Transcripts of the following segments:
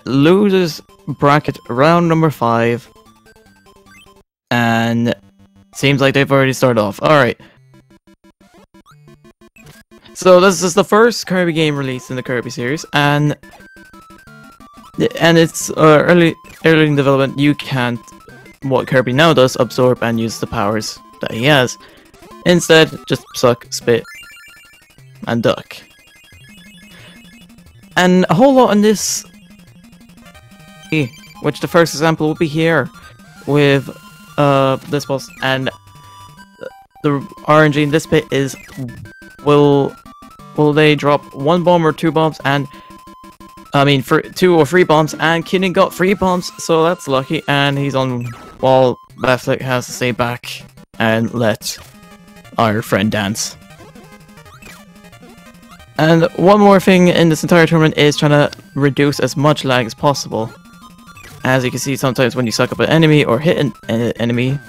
losers bracket round number 5. And seems like they've already started off. Alright. So this is the first Kirby game released in the Kirby series, and it's early in development. You can't, what Kirby now does, absorb and use the powers that he has. Instead, just suck, spit, and duck. And a whole lot in this, which the first example will be here with this boss, and the RNG in this bit is will they drop 1 bomb or 2 bombs, and I mean for 2 or 3 bombs, and Kinnin got 3 bombs, so that's lucky, and he's on while Belthic has to stay back and let our friend dance. And one more thing in this entire tournament is trying to reduce as much lag as possible. As you can see, sometimes when you suck up an enemy or hit an enemy,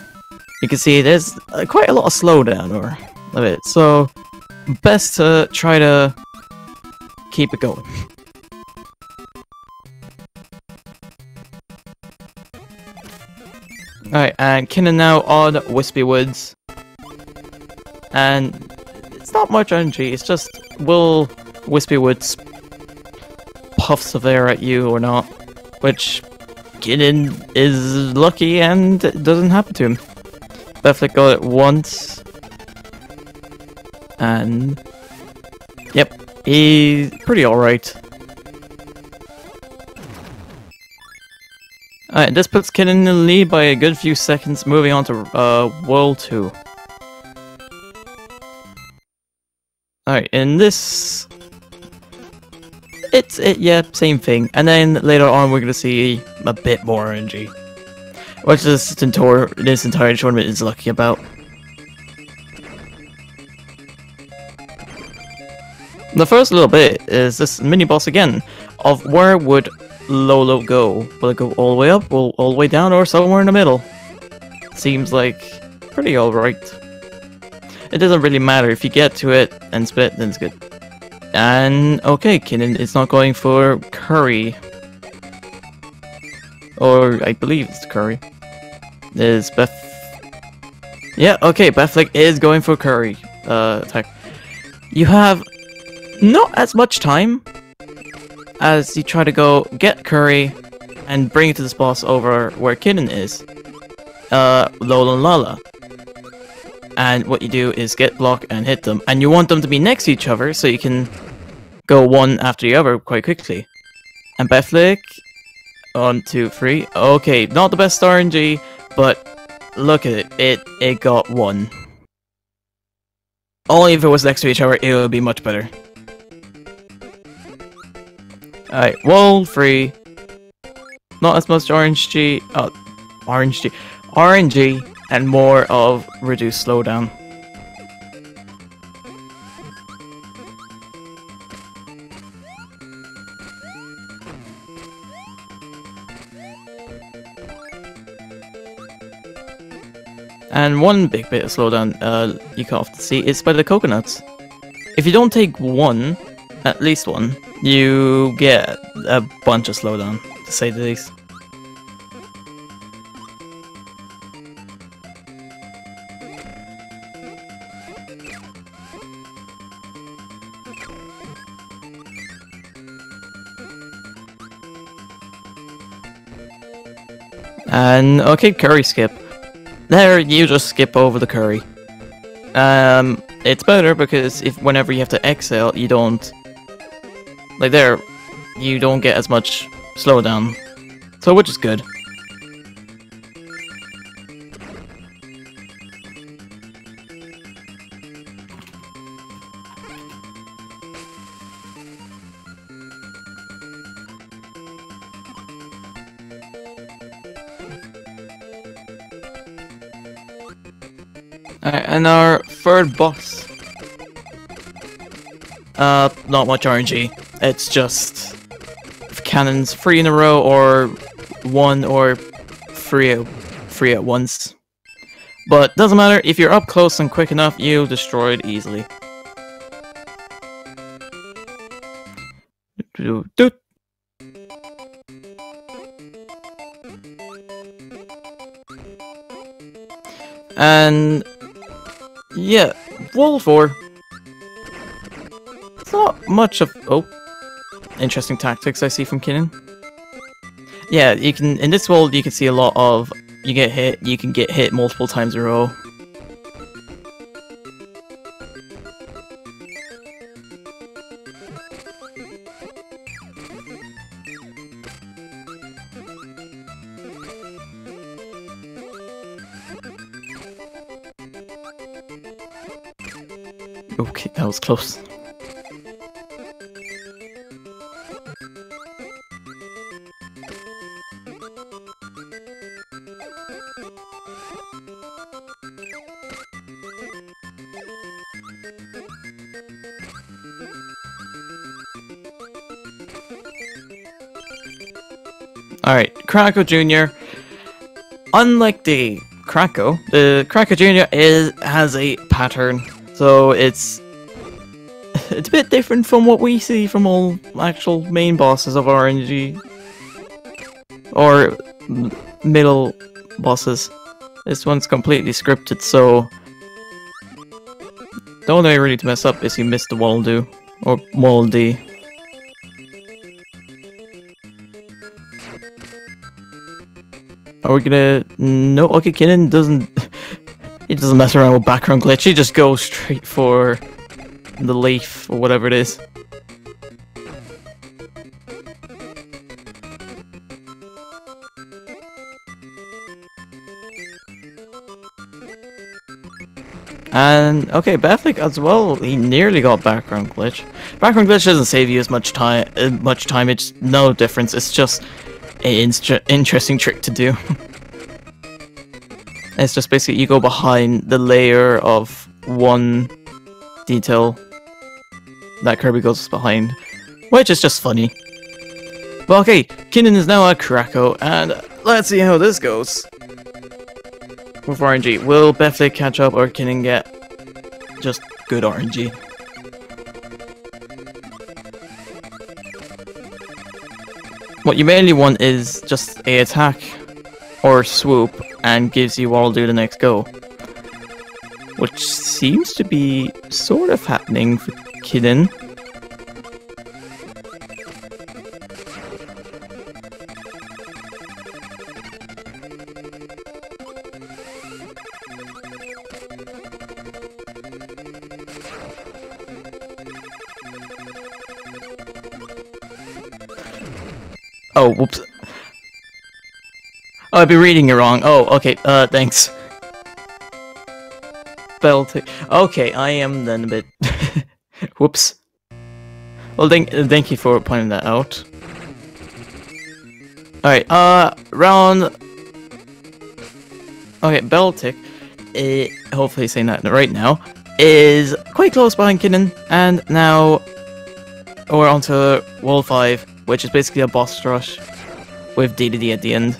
you can see there's quite a lot of slowdown or a bit. So best to try to keep it going. Alright, and Kinnin now on Wispy Woods. And it's not much energy, it's just will Wispy Woods puffs of air at you or not, which Kinnin is lucky and it doesn't happen to him. Belthic got it once, and yep, he's pretty alright. Alright, this puts Kinnin in the lead by a good few seconds, moving on to World 2. Alright, in this, yeah, same thing. And then later on we're gonna see a bit more RNG, which this entire tournament is lucky about. The first little bit is this mini boss again of where would Lolo go? Will it go all the way up, all the way down, or somewhere in the middle? Seems like pretty alright. It doesn't really matter if you get to it and split, then it's good. And okay, Kinnin is not going for Curry, or I believe it's Curry. Is yeah, okay, Belthic is going for Curry attack. You have not as much time as you try to go get Curry and bring it to this boss over where Kinnin is, Lola and Lala. And what you do is get block and hit them, and you want them to be next to each other so you can go one after the other quite quickly. And Belthic, 1, 2, 3. Okay, not the best RNG, but look at it. It got 1. Only if it was next to each other, it would be much better. Alright, wall 3. Not as much RNG. RNG, and more of reduced slowdown. And one big bit of slowdown you can often see is by the coconuts. If you don't take one, at least one, you get a bunch of slowdown, to say the least. And okay, curry skip. There, you just skip over the curry. It's better because whenever you have to exhale, you don't, like there, you don't get as much slowdown. So, which is good. Alright, and our third boss. Not much RNG. It's just cannons 3 in a row, or 1 or 3 at once. But doesn't matter, if you're up close and quick enough, you'll destroy it easily. And yeah, Wall 4. It's not much of interesting tactics I see from Kinnin. Yeah, you can in this world you can see a lot of you can get hit multiple times in a row. Okay, that was close. Alright, Cracko Jr. Unlike the Cracko Jr. has a pattern, so it's a bit different from what we see from all actual main bosses of RNG or middle bosses. This one's completely scripted, so the only way really to mess up is you miss the wall do or wall D. Are we gonna... No, okay, Kinnin doesn't... He doesn't mess around with background glitch, he just goes straight for the leaf, or whatever it is. And, okay, Bethlic as well, he nearly got background glitch. Background glitch doesn't save you as much time, it's no difference, it's just an interesting trick to do. It's just basically you go behind the layer of one detail that Kirby goes behind, which is just funny. Well, okay, Kinnin is now at Cracko, and let's see how this goes. With RNG, will Bethlic catch up or Kinnin get just good RNG? What you mainly want is just a attack or swoop and gives you all do the next go. Which seems to be sort of happening for Kinnin. Oh, whoops. Oh, I've been reading it wrong. Oh, okay, thanks. Beltic. Okay, I am then a bit... Whoops. Well, thank you for pointing that out. Alright, round... Okay, Beltic, hopefully saying that right now, is quite close behind Kinnin, and now we're onto Wall 5, which is basically a boss rush with DDD at the end.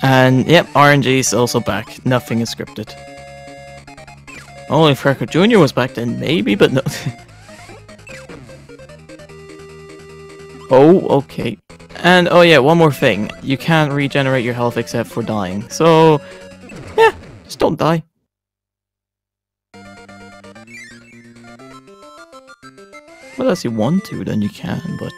And yep, RNG is also back. Nothing is scripted. Only if Cracko Jr. was back then, maybe, but no. Oh, okay. And oh yeah, one more thing. You can't regenerate your health except for dying. So, yeah, just don't die. Well, unless you want to, then you can, but...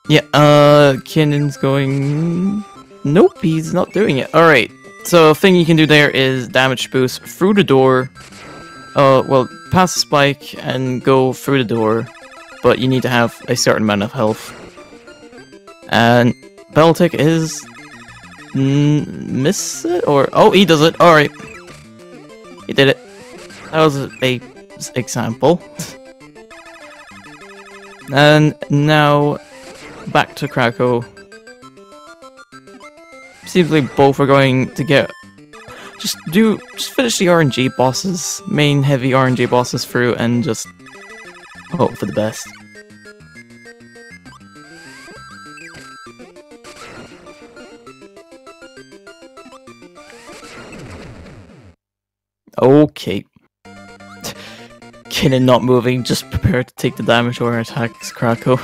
Yeah, Kinnin's going... Nope, he's not doing it. Alright, so thing you can do there is damage boost through the door. Well, pass the spike and go through the door, but you need to have a certain amount of health. And Beltic is... miss it? Or... Oh, he does it. Alright. He did it. That was a example. And now, back to Cracko. Seems like both are going to get... Just finish the RNG bosses, main heavy RNG bosses through, and just hope for the best. Okay. Kinnin not moving, just prepare to take the damage or attacks Cracko.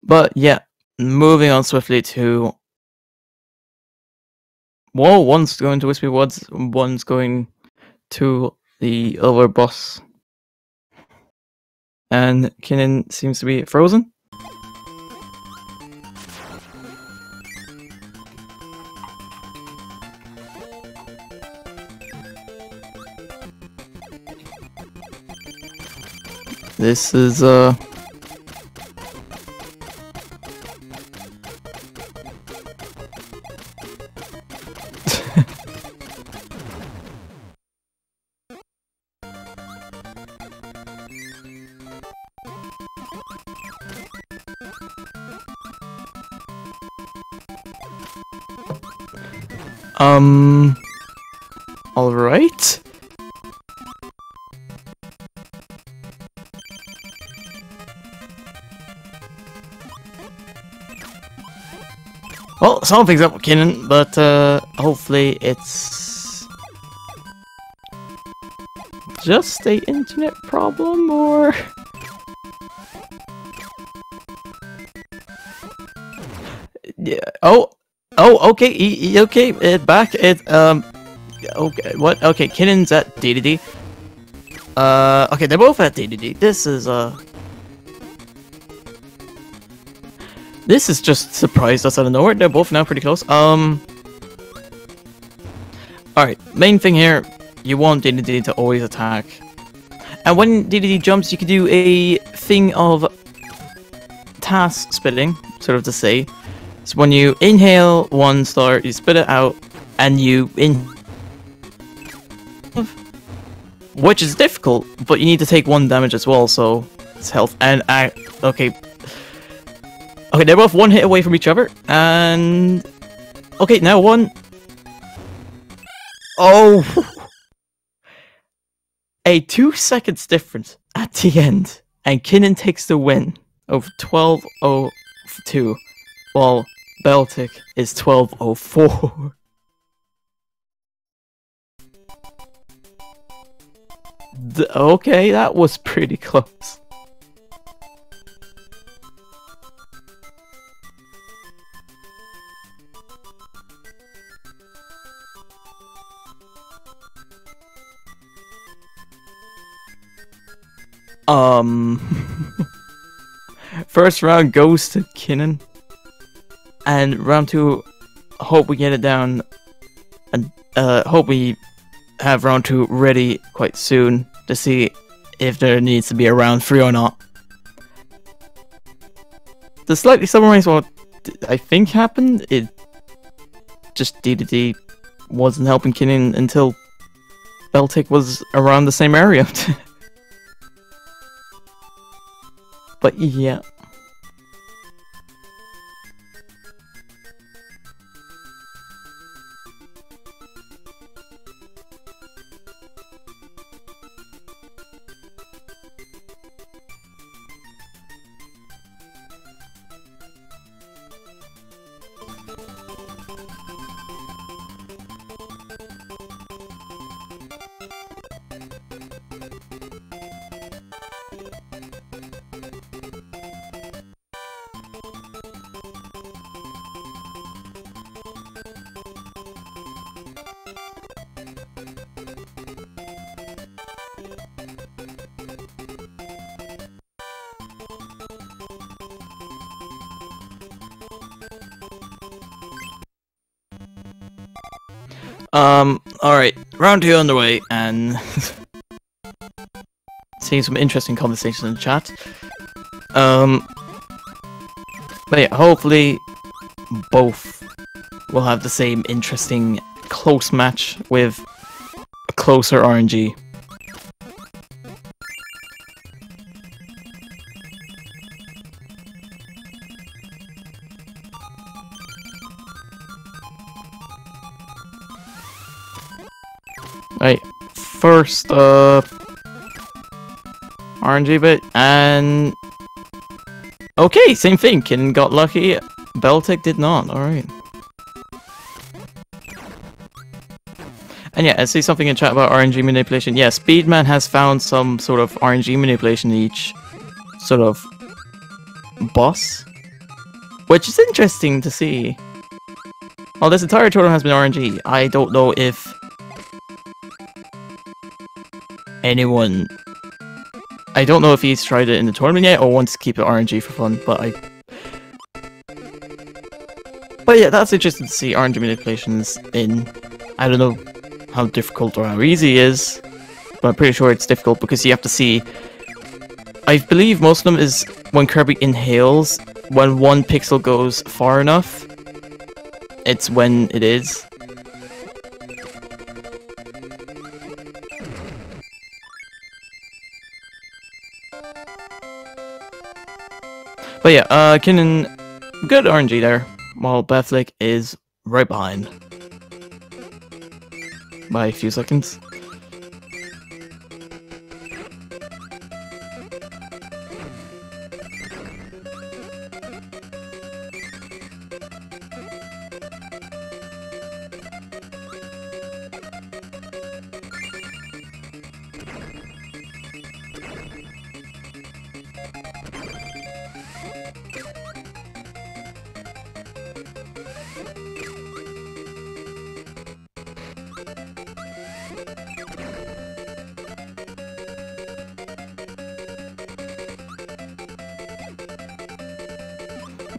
But yeah, moving on swiftly to Well, one's going to Wispy Woods, one's going to the other boss. And Kinnin seems to be frozen. This is all right. Well, something's up with Kinnin, but hopefully it's just a internet problem, or yeah. Oh, okay, okay. Back. Okay. What? Okay, Kinnin's at DDD. Okay, they're both at DDD. This is just surprised us out of nowhere. They're both now pretty close. Alright, main thing here, you want DDD to always attack. And when DDD jumps, you can do a thing of task splitting, sort of to say. So when you inhale one star, you spit it out, and you which is difficult, but you need to take 1 damage as well, so it's health. And okay. Okay, they're both 1 hit away from each other, and okay, now one. Oh, a 2 seconds difference at the end, and Kinnin takes the win of 12:02, while Beltic is 12:04. Okay, that was pretty close. First round goes to Kinnin, and round 2, hope we get it down, and hope we have round 2 ready quite soon to see if there needs to be a round 3 or not. To slightly summarize what I think happened, it just DDD wasn't helping Kinnin until Beltic was around the same area. But yeah. Alright, round 2 underway, and seeing some interesting conversations in the chat. But yeah, hopefully both will have the same interesting close match with a closer RNG. Right, first RNG bit, and okay, same thing. Kinnin got lucky, Beltic did not. Alright. And yeah, I see something in chat about RNG manipulation. Yeah, Speedman has found some sort of RNG manipulation in each sort of boss, which is interesting to see. Well, this entire tournament has been RNG. I don't know if anyone... I don't know if he's tried it in the tournament yet or wants to keep it RNG for fun, but yeah, that's interesting to see RNG manipulations in... I don't know how difficult or how easy it is, but I'm pretty sure it's difficult because you have to see... I believe most of them is when Kirby inhales, when one pixel goes far enough, it's when it is. But yeah, Kinnin, good RNG there, while BelthicGaming is right behind. By a few seconds.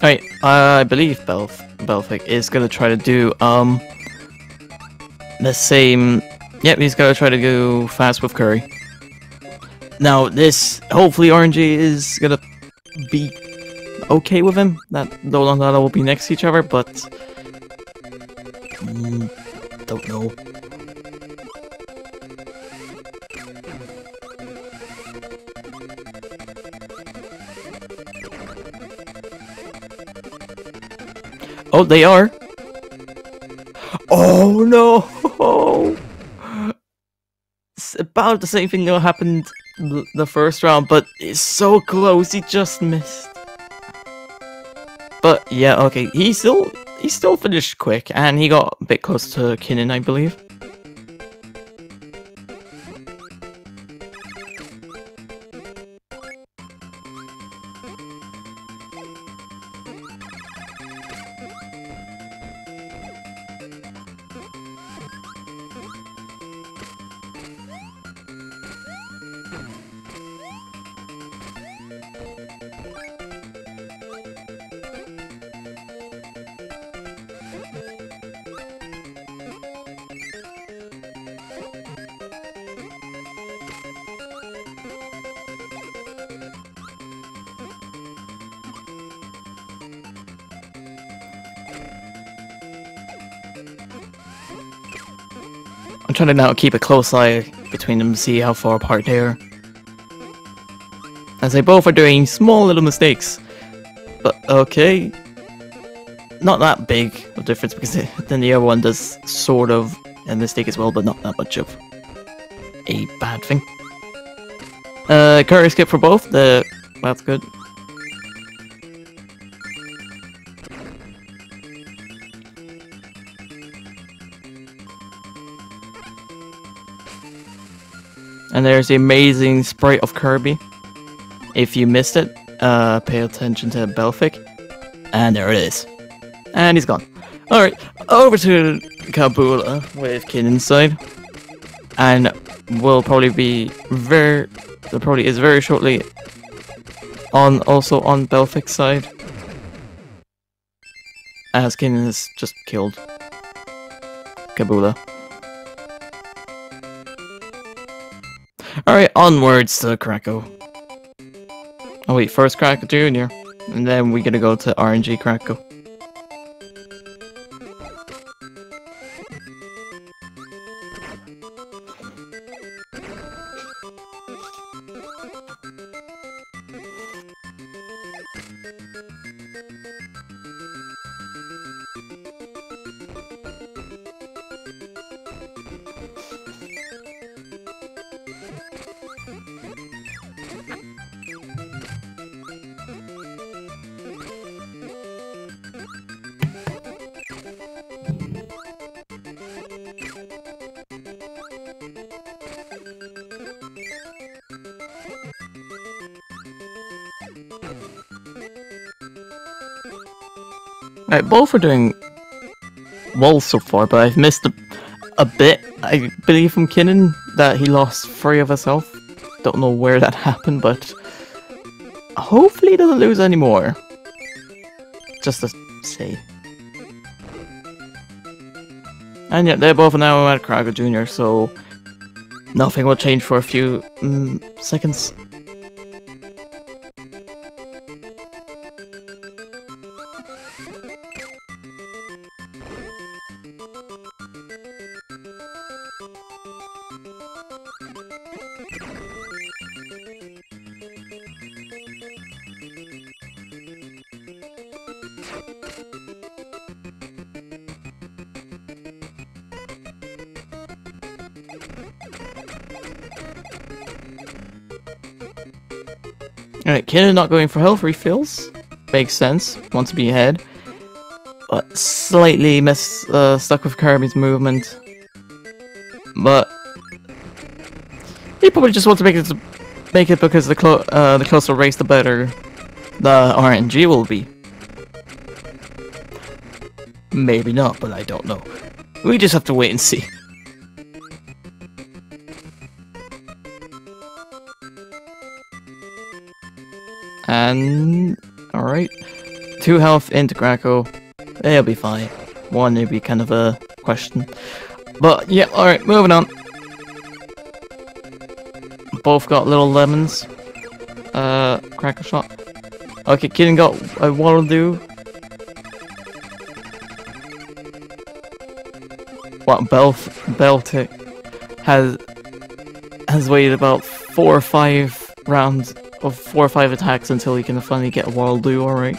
Alright, I believe BelthicGaming is gonna try to do, the same... Yep, he's gonna try to go fast with Curry. Now, this, hopefully RNG is gonna be okay with him. That will be next to each other, but... don't know. Oh, they are. Oh no! It's about the same thing that happened the first round, but it's so close. He just missed. But yeah, okay. He still finished quick, and he got a bit close to Kinnin, I believe. I'm trying to now keep a close eye between them to see how far apart they are. As they both are doing small little mistakes. But okay. Not that big of a difference because then the other one does sort of a mistake as well, but not that much of a bad thing. Curry skip for both. That's good. And there's the amazing sprite of Kirby. If you missed it, pay attention to BelthicGaming. And there it is. And he's gone. Alright, over to Kabula with Kinnin inside. And will probably be very shortly also on BelthicGaming's side. As Kinnin has just killed Kabula. Alright, onwards to Cracko. Oh wait, first Cracko Jr. And then we're gonna go to RNG Cracko. Right, both are doing well so far, but I've missed a bit. I believe from Kinnin that he lost 3 of his health. Don't know where that happened, but hopefully he doesn't lose any more. Just to say. And yeah, they're both now at Cracko Jr., so nothing will change for a few seconds. Alright, Kinnin not going for health refills. Makes sense. Wants to be ahead. But slightly stuck with Kirby's movement. But he probably just wants to make it because the closer race, the better the RNG will be. Maybe not, but I don't know. We just have to wait and see. And alright, 2 health into Cracko. They'll be fine. 1 it'll be kind of a question. But yeah, alright, moving on. Both got little lemons. Cracko shot. Okay, Kinnin got a waddle do. What Beltic has waited about 4 or 5 rounds of 4 or 5 attacks until he can finally get a waddle do. Alright.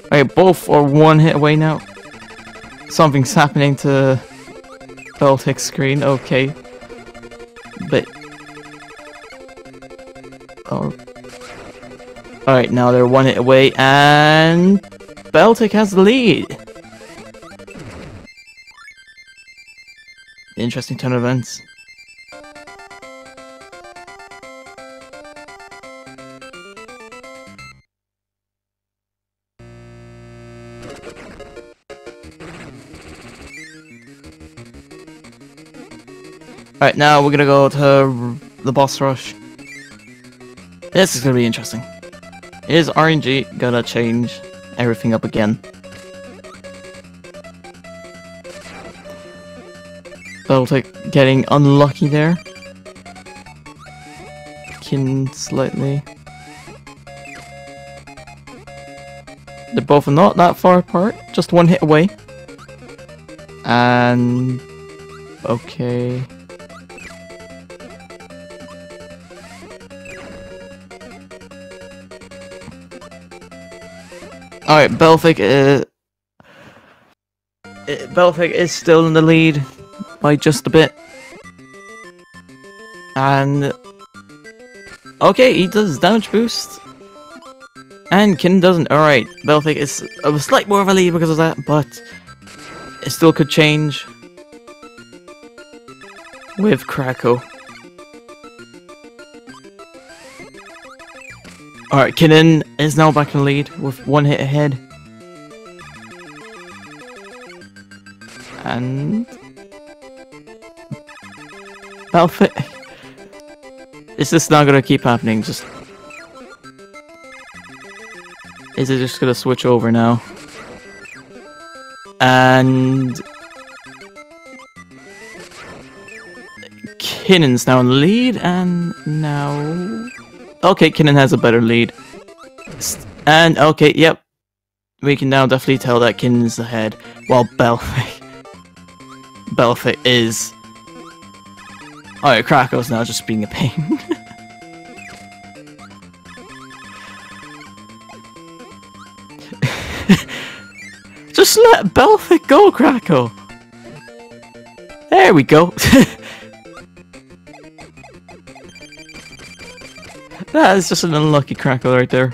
Alright, both are 1 hit away now. Something's happening to Beltic's screen. Okay. But alright, now they're 1 hit away, and Beltic has the lead. Interesting turn of events. Alright, now we're gonna go to the boss rush. This is gonna be interesting. Is RNG gonna change everything up again? Beltic getting unlucky there. Kin slightly. They're both not that far apart, just 1 hit away. And okay. Alright, Beltic is still in the lead by just a bit. And okay, he does damage boost. And Kinnin doesn't. Alright, Beltic is a slight more of a lead because of that, but it still could change with Cracko. Alright, Kinnin is now back in the lead with 1 hit ahead. And Beltic, is this not gonna keep happening? Is it just gonna switch over now? And Kinnin's now in the lead, and now okay, Kinnin has a better lead. And okay, yep. We can now definitely tell that Kinnin's ahead, while Beltic is... Alright, Cracko's now just being a pain. Just let Beltic go, Cracko! There we go! That is just an unlucky Cracko right there.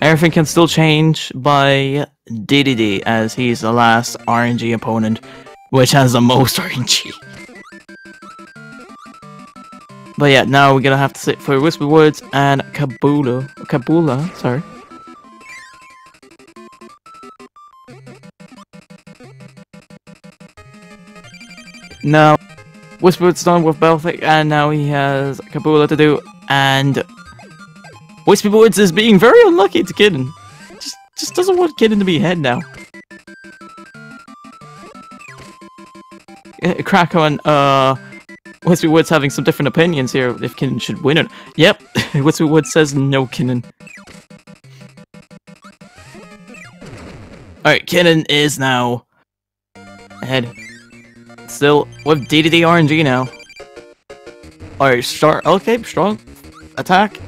Everything can still change by DDD, as he's the last RNG opponent, which has the most RNG. But yeah, now we're gonna have to sit for Whisper Woods and Kabula, sorry. Now, Whisper Woods done with Belthic, and now he has Kabula to do, and Whisper Woods is being very unlucky to Kinnin. Just doesn't want Kinnin to be ahead now. Cracko and Whisper Woods having some different opinions here if Kinnin should win it. Yep, Whisper Woods says no, Kinnin. Alright, Kinnin is now ahead. Still with DDD RNG now. Alright, start. Okay, strong. Attack.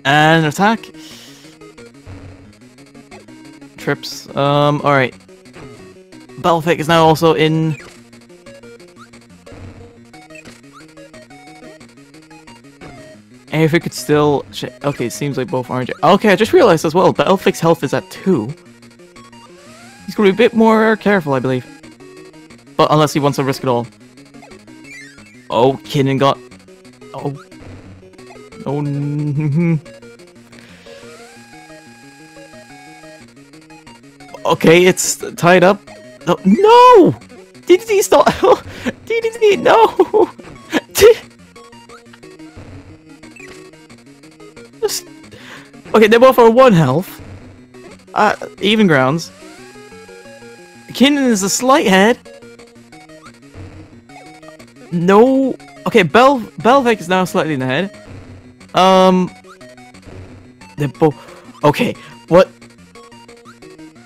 And attack. Trips. Alright. Belthic is now also in. And if it could still... Okay, it seems like both RNG. Okay, I just realized as well, Belthic's health is at 2. He's gonna be a bit more careful, I believe. But unless he wants to risk it all. Oh, Kinnin got... Oh. Oh. Okay, it's tied up. No! DDD stop! DDD, no! Okay, they both are 1 health. Even grounds. Kinnin is a slight head. No. Okay, Belthic is now slightly in the head. They're both. Okay, what?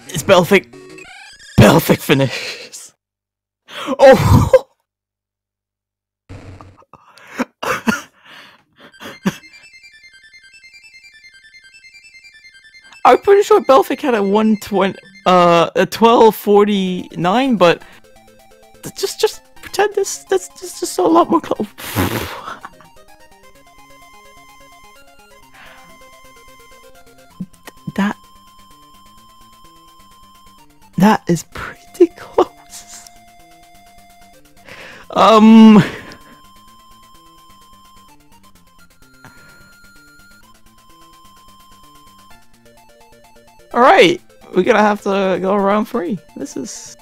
It's Belthic. Belthic finishes. Oh! I'm pretty sure Belthic had a 1249, but just pretend that's just a lot more close. That is pretty close. Alright, we're gonna have to go around 3. This is...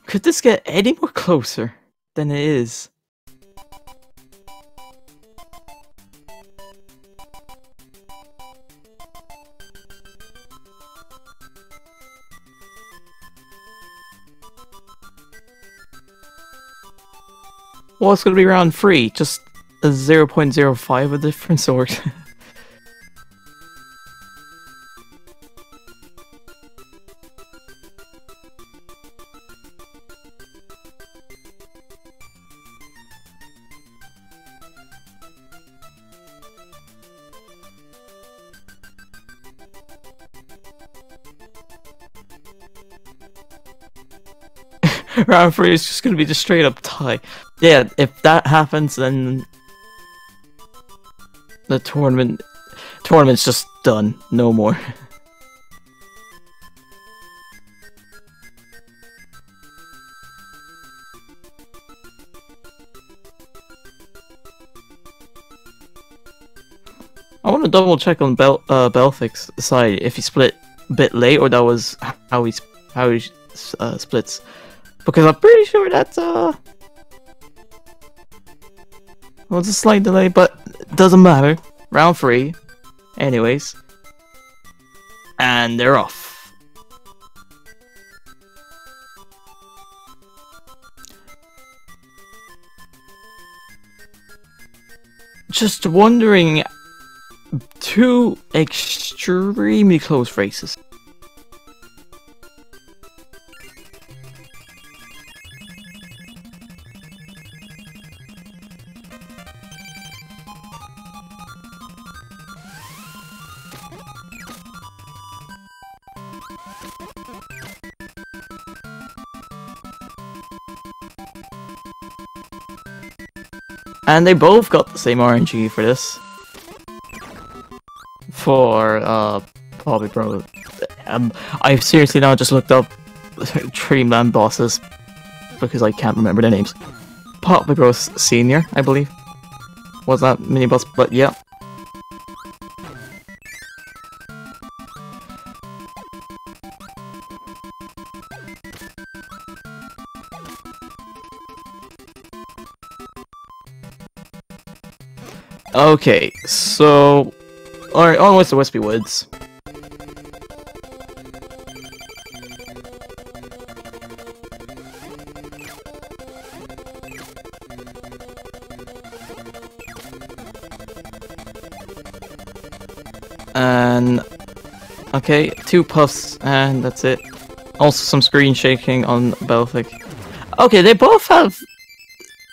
Could this get any more closer than it is? Well, it's gonna be round 3, just a 0.05 of different sort. Round 3 is just gonna be just straight up tie. Yeah, if that happens, then the tournament's just done. No more. I want to double check on Belthic's side if he split a bit late or that was how he splits, because I'm pretty sure that's well, it's a slight delay, but it doesn't matter. Round 3, anyways, and they're off. Just wondering, 2 extremely close races. And they both got the same RNG for this. For, probably, bro. I've seriously now just looked up DreamLand bosses because I can't remember their names. Probably Bros Senior, I believe. Was that mini boss, but yeah. Okay, so... Alright, onwards to Wispy Woods. And... Okay, 2 puffs, and that's it. Also some screen shaking on Belthic. Okay, they both have...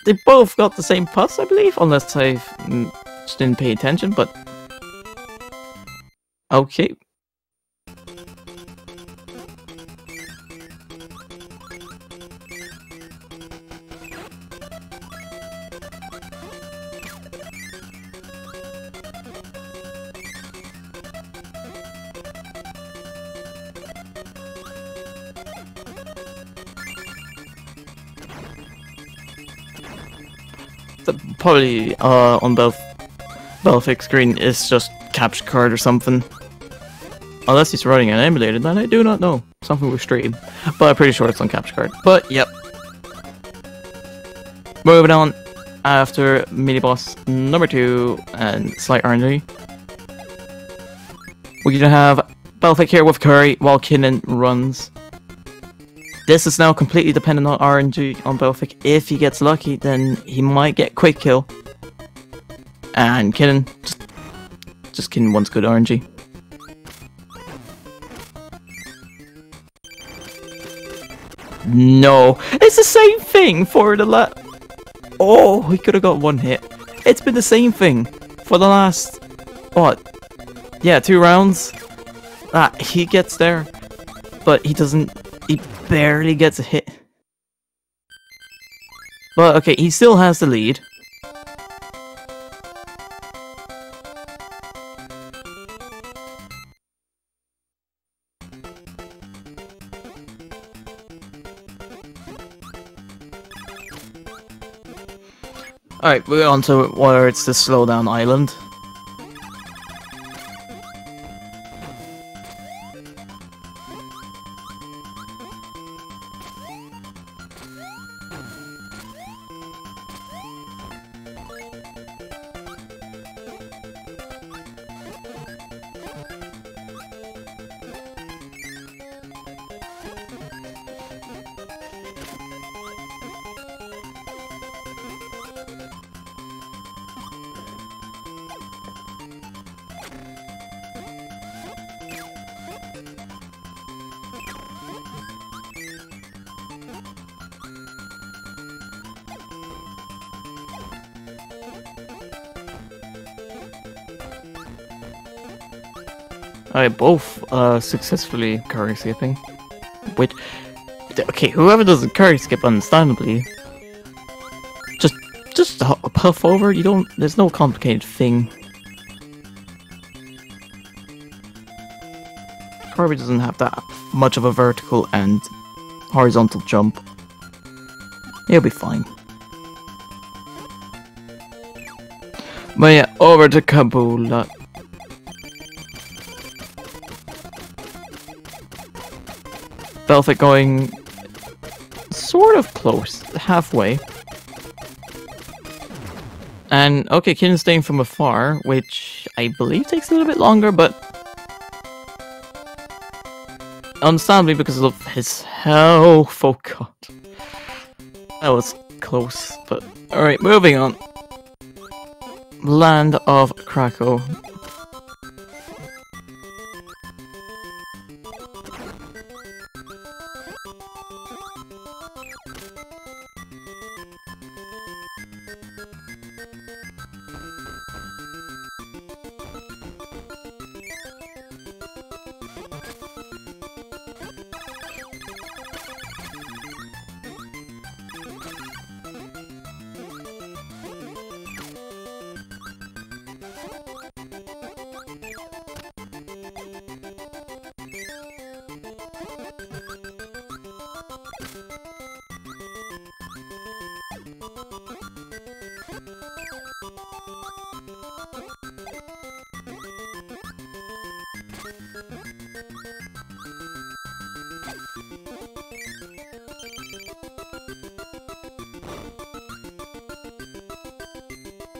They both got the same puffs, I believe, unless I just didn't pay attention, but... Okay. Probably on Belthic's screen is just capture card or something. Unless he's running an emulator, then I do not know. Something with stream. But I'm pretty sure it's on capture card. But yep. Moving on after mini boss number 2 and slight RNG. We're gonna have Belthic here with Curry while Kinnin runs. This is now completely dependent on RNG on Belthic. If he gets lucky, then he might get quick kill. And Kinnin, just Kinnin wants good RNG. No, it's the same thing for the Oh, he could have got 1 hit. It's been the same thing for the last, what? Yeah, 2 rounds. He gets there, but he doesn't. He barely gets a hit. But okay, he still has the lead. Alright, we're on to where it's the slowdown island. Alright, both successfully curry skipping. Which, okay, whoever does the curry skip, understandably, just a puff over. You don't. There's no complicated thing. Kirby doesn't have that much of a vertical and horizontal jump. He'll be fine. But yeah, over to Kabul. Belthic going sort of close, halfway. And okay, Kinnin staying from afar, which I believe takes a little bit longer, but understandably because of his health. Oh god, that was close. But all right, moving on. Land of Cracko.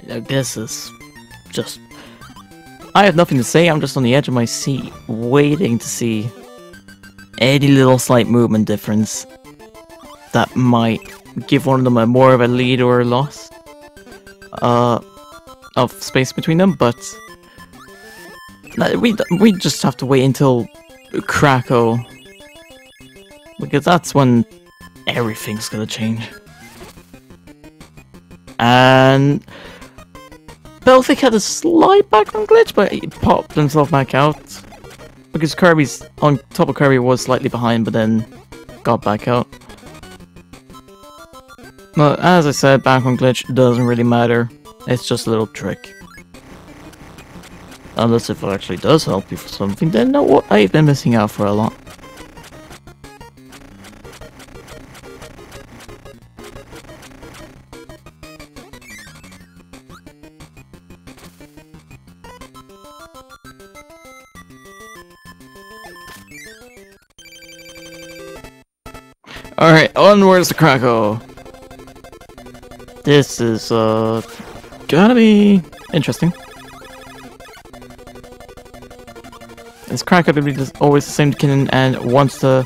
This is just... I have nothing to say, I'm just on the edge of my seat, waiting to see any little slight movement difference that might give one of them more of a lead or a loss of space between them, but we just have to wait until Cracko, because that's when everything's gonna change. And Belthic had a slight background glitch, but he popped himself back out because Kirby's on top of Kirby was slightly behind, but then got back out. But as I said, background glitch doesn't really matter. It's just a little trick. Unless if it actually does help you for something, then know what, I've been missing out for a lot. Alright, onwards to Cracko. This is gonna be interesting. Is Cracko to be always the same to Kinnin and wants to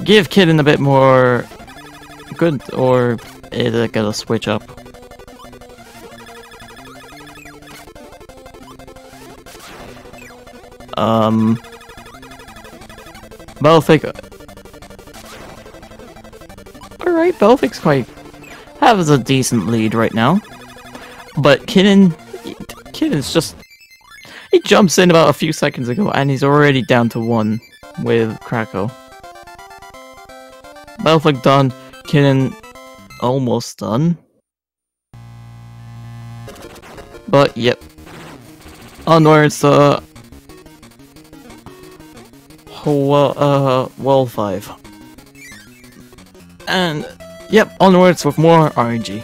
give Kinnin a bit more good, or is it gonna switch up? Belthic. Alright, Belthic's has a decent lead right now. But Kinnen's just... He jumps in about a few seconds ago and he's already down to 1 with Cracko. Belthic done, Kinnin almost done. But yep. Onwards to Wall 5. And yep, onwards with more RNG.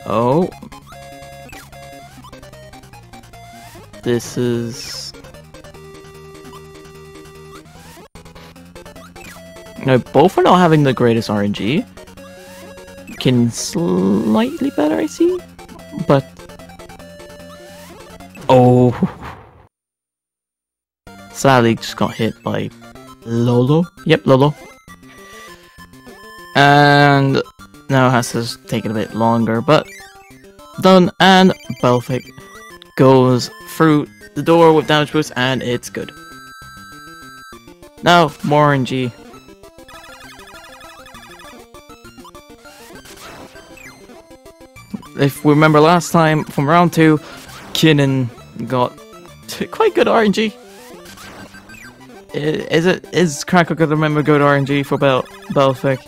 Oh. This is... No, both are not having the greatest RNG. Can slightly better, I see, but... Oh. Sadly, just got hit by Lolo. Yep, Lolo. And now has to take it a bit longer, but done, and Belthic goes through the door with damage boost, and it's good. Now, more RNG. If we remember last time, from round 2, Kinnin got quite good RNG. Is Cracko gonna remember good RNG for Belthic?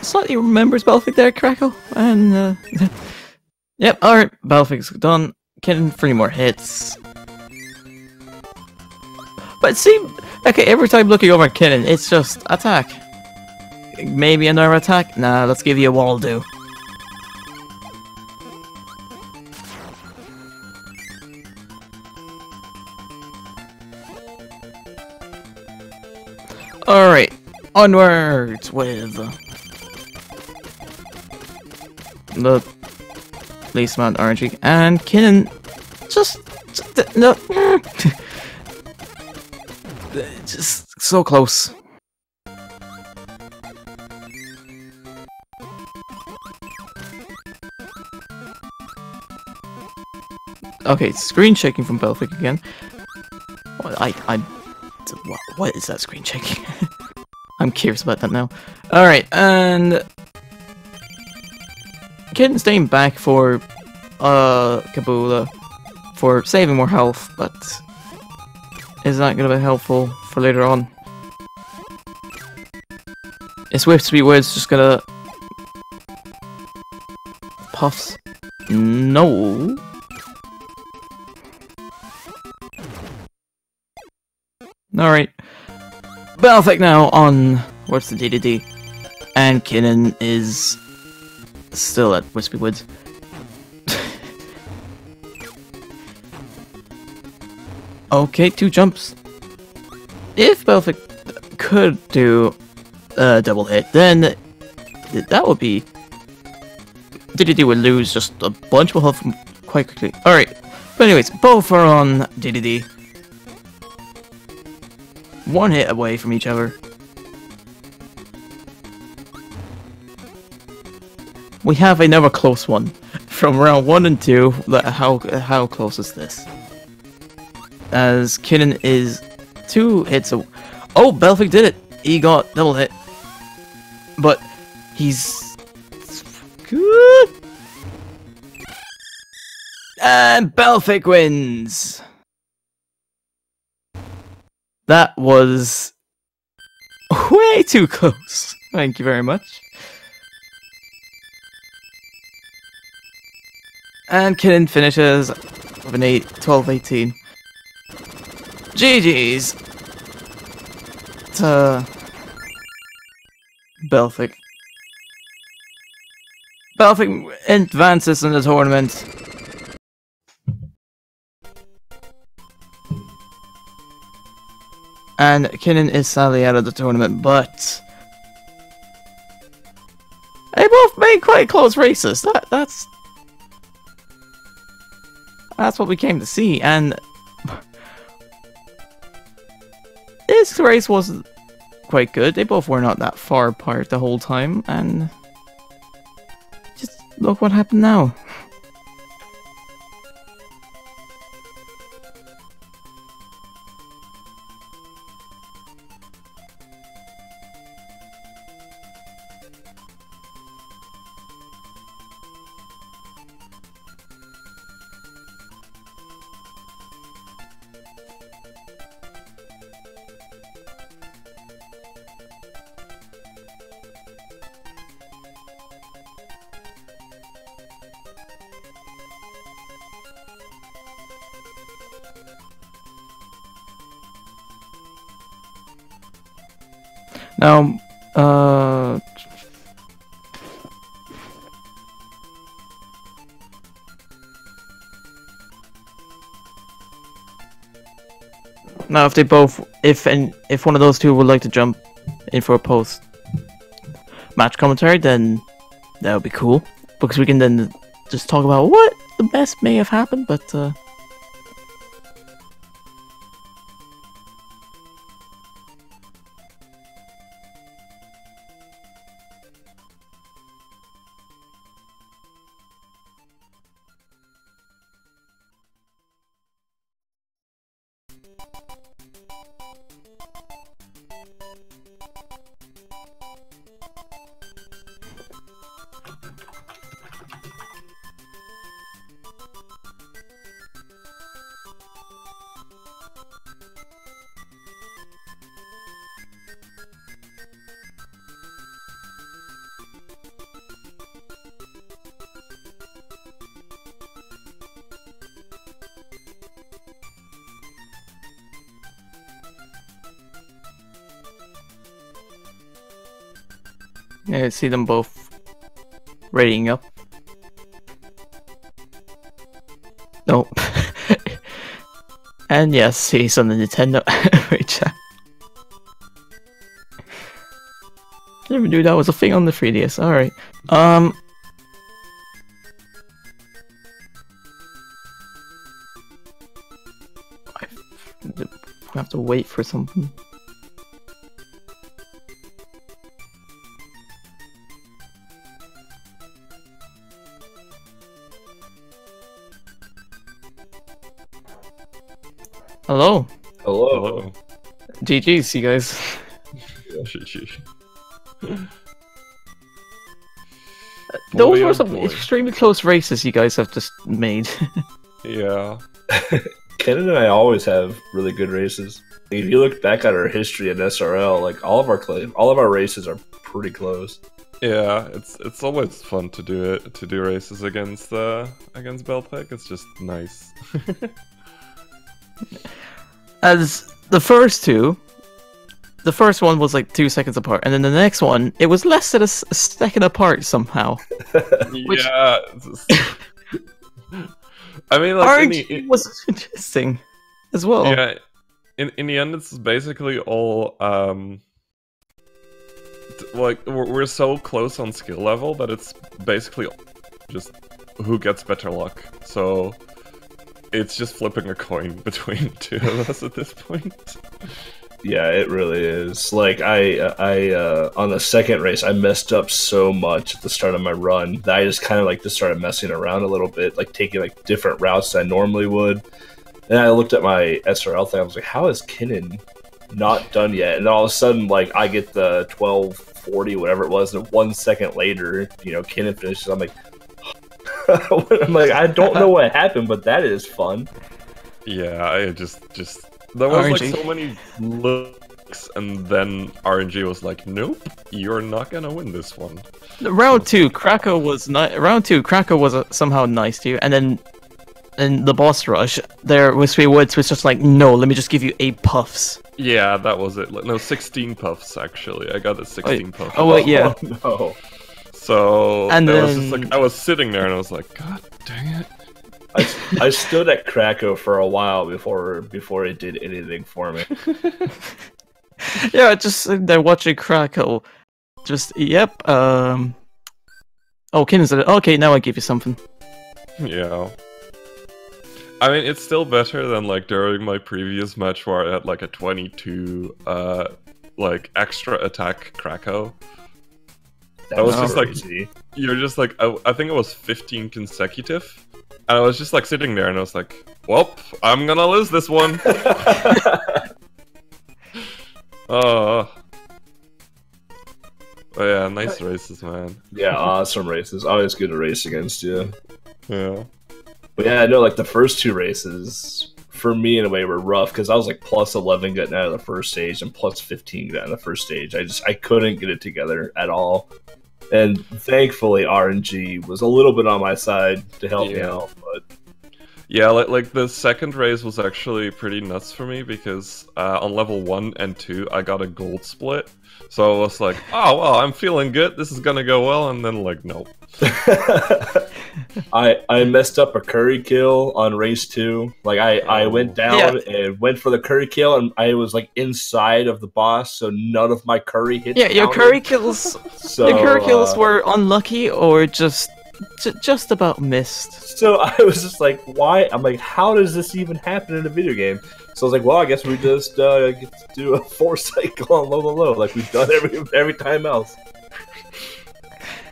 Slightly remembers Belthic there, Cracko, and yep, alright, Belthic's done. Kinnin 3 more hits. But see, okay, every time looking over at Kinnin, it's just attack. Maybe another attack? Nah, let's give you a wall do. Alright, onwards with the least amount of RNG, and Kinnin just no. Just so close. Okay, screen shaking from Belthic again. What is that screen shaking? I'm curious about that now. Alright, and Kinnin staying back for Kabula for saving more health, but is that gonna be helpful for later on? Is Swift Speed Words just gonna... Puffs? No. Alright. Belthic now on what's the DDD? And Kinnin is still at Wispy Woods. Okay, 2 jumps. If Belthic could do a double hit, then that would be... DDD would lose just a bunch of health quite quickly. Alright, but anyways, both are on DDD. 1 hit away from each other. We have another close one. From round 1 and 2, how close is this? As Kinnin is 2 hits away. Oh, Belthic did it! He got double hit. But he's good. And Belthic wins! That was way too close. Thank you very much. And Kinnin finishes with an 12-18. GG's to Belthic. Belthic advances in the tournament. And Kinnin is sadly out of the tournament, but they both made quite close races. That's what we came to see, and this race was quite good. They both were not that far apart the whole time, and just look what happened now. Now, now if they both, if one of those two would like to jump in for a post match commentary, then that would be cool, because we can then just talk about what the best may have happened, but yeah, I see them both readying up. Nope. And yes, he's on the Nintendo chat. Never knew that was a thing on the 3DS. Alright. I have to wait for something. Hello. Hello. GG's, you guys. Those were some extremely close races you guys have just made. Yeah. Kinnin and I always have really good races. If you look back at our history in SRL, like all of our races are pretty close. Yeah, it's always fun to do races against Belthic. It's just nice. as the first two. The first one was like 2 seconds apart, and then the next one, it was less than a second apart somehow. Which... Yeah. I mean, like, RNG was interesting as well. Yeah, in the end, it's basically all like we're so close on skill level that it's basically just who gets better luck. So it's just flipping a coin between two of us at this point. Yeah, it really is. Like I on the second race, I messed up so much at the start of my run that I just kind of like just started messing around a little bit, like taking like different routes than I normally would. And I looked at my SRL thing. I was like, "How is Kinnin not done yet?" And all of a sudden, like I get the 12:40, whatever it was, and 1 second later, you know, Kinnin finishes. I'm like, I don't know what happened, but that is fun. Yeah, I just. There was RNG. like so many looks, and then RNG was like, "Nope, you're not gonna win this one." Round two, Cracko was somehow nice to you, and then in the boss rush, there was 3 Woods was just like, "No, let me just give you 8 puffs." Yeah, that was it. Like, no, 16 puffs actually. I got it 16 puffs. Oh wait, yeah. Oh, no. So And was then- just like I was sitting there and I was like, "God dang it!" I stood at Cracko for a while before it did anything for me. Yeah, just sitting there watching Cracko. Just yep. Oh, Kinn's okay. Now I give you something. Yeah. I mean, it's still better than like during my previous match where I had like a 22 like extra attack Cracko. That was was just like- crazy. You're just like I think it was 15 consecutive. And I was just like sitting there and I was like, "Well, I'm gonna lose this one." Oh. But yeah, nice races, man. Yeah, awesome races. Always good to race against you. Yeah. But yeah, I know like the first 2 races for me in a way were rough because I was like plus 11 getting out of the first stage and plus 15 getting out of the first stage. I couldn't get it together at all. And thankfully RNG was a little bit on my side to help me out, but Yeah, like the second race was actually pretty nuts for me because on level 1 and 2 I got a gold split. So I was like, "Oh well, I'm feeling good. This is gonna go well." And then like, nope. I messed up a curry kill on race 2. Like I went down and went for the curry kill, and I was like inside of the boss, so none of my curry hits. Yeah, your counted. curry kills. So, Your curry kills were unlucky or just about missed. So I was just like, why? I'm like, how does this even happen in a video game? So I was like, well, I guess we just get to do a 4 cycle on low, like we've done every time else.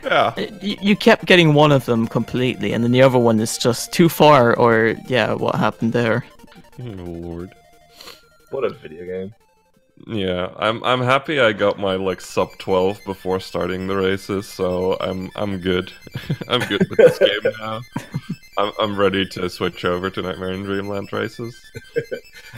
Yeah. You kept getting one of them completely, and then the other one is just too far, or yeah, what happened there? Oh, Lord. What a video game. Yeah, I'm happy I got my like sub 12 before starting the races, so I'm good. I'm good with this game now. I'm ready to switch over to Nightmare in Dreamland races.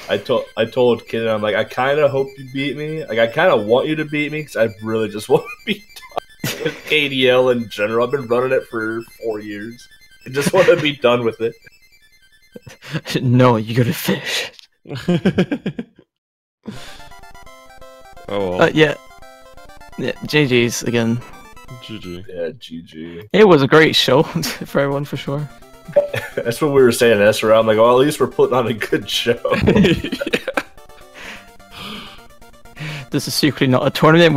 I told Kinnin, I'm like, I kind of hope you beat me. Like, I kind of want you to beat me because I really just want to be done with KDL in general. I've been running it for 4 years. I just want to be done with it. No, you gotta finish. Oh well. Yeah, GG's again. GG. Yeah, GG. It was a great show for everyone, for sure. That's what we were saying in SRL. I'm like, well, at least we're putting on a good show. This is secretly not a tournament.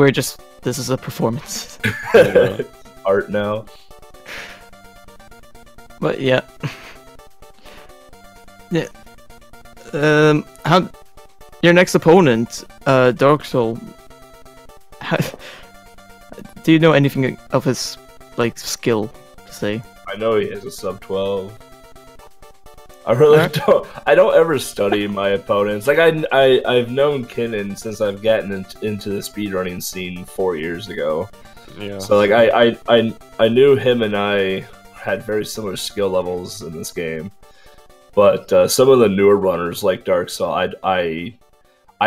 This is a performance. Yeah. Art now. But yeah. Yeah. How your next opponent, Dark Soul. Do you know anything of his like skill to say? I know he has a sub 12. I really don't. I don't ever study my opponents. Like I've known Kinnin since I've gotten into the speedrunning scene 4 years ago. Yeah. So like I knew him and I had very similar skill levels in this game. But some of the newer runners like Dark Soul, I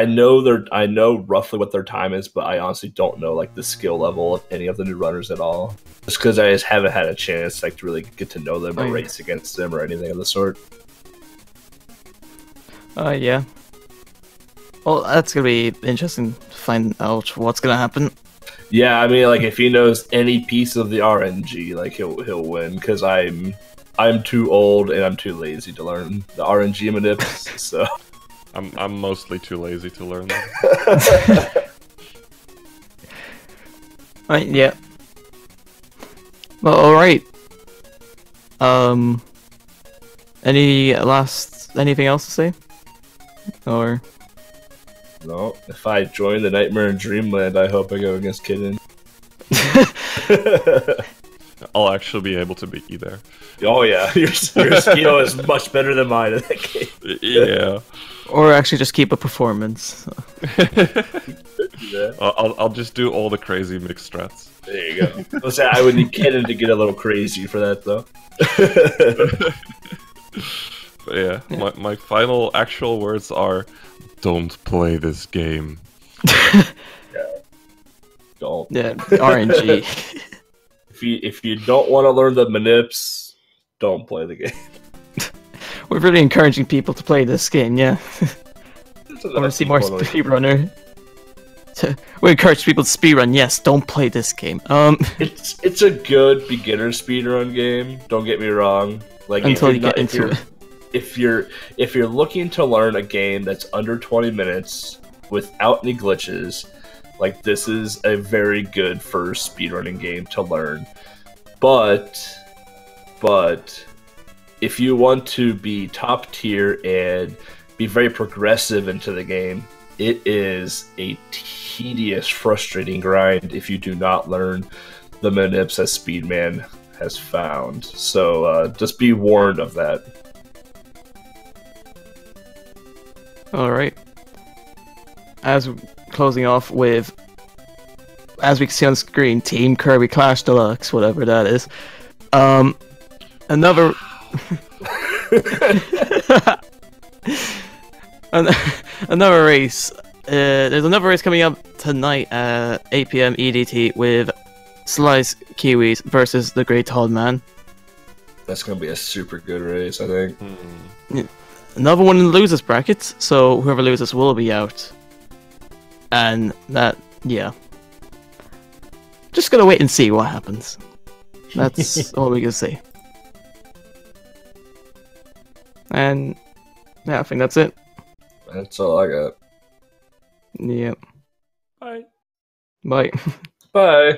know roughly what their time is, but I honestly don't know like the skill level of any of the new runners at all. Just because I just haven't had a chance like to really get to know them or race against them or anything of the sort. Yeah. Well, that's gonna be interesting to find out what's gonna happen. Yeah, I mean, like if he knows any piece of the RNG, like he'll win. Because I'm too old and I'm too lazy to learn the RNG manips. So I'm mostly too lazy to learn them. Right, yeah. Well, alright. Anything else to say? Or... No, if I join the Nightmare in Dreamland, I hope I go against Kinnin. I'll actually be able to beat you there. Oh yeah, your skill is much better than mine in that game. Yeah. Or actually just keep a performance. Yeah. I'll just do all the crazy mixed strats. There you go. I would need Kinnin to get a little crazy for that though. But yeah, my final actual words are, don't play this game. Don't. Yeah, RNG. If you don't want to learn the manips, don't play the game. We're really encouraging people to play this game, yeah. I want to see more speedrunner. We encourage people to speedrun, yes, don't play this game. It's a good beginner speedrun game, don't get me wrong. Like until you get into it. If you're looking to learn a game that's under 20 minutes without any glitches, like this is a very good first speedrunning game to learn. But if you want to be top tier and be very progressive into the game, it is a tedious, frustrating grind if you do not learn the manips that Speedman has found. So just be warned of that. Alright. As closing off with, as we can see on screen, Team Kirby Clash Deluxe, whatever that is. Another another race. There's another race coming up tonight at 8 PM EDT with Slice Kiwis versus the Great Tall Man. That's gonna be a super good race, I think. Yeah. Another one in the losers brackets, so whoever loses will be out. And that, yeah. Just gotta wait and see what happens. That's all we can say. And yeah, I think that's it. That's all I got. Yep. Bye. Bye. Bye.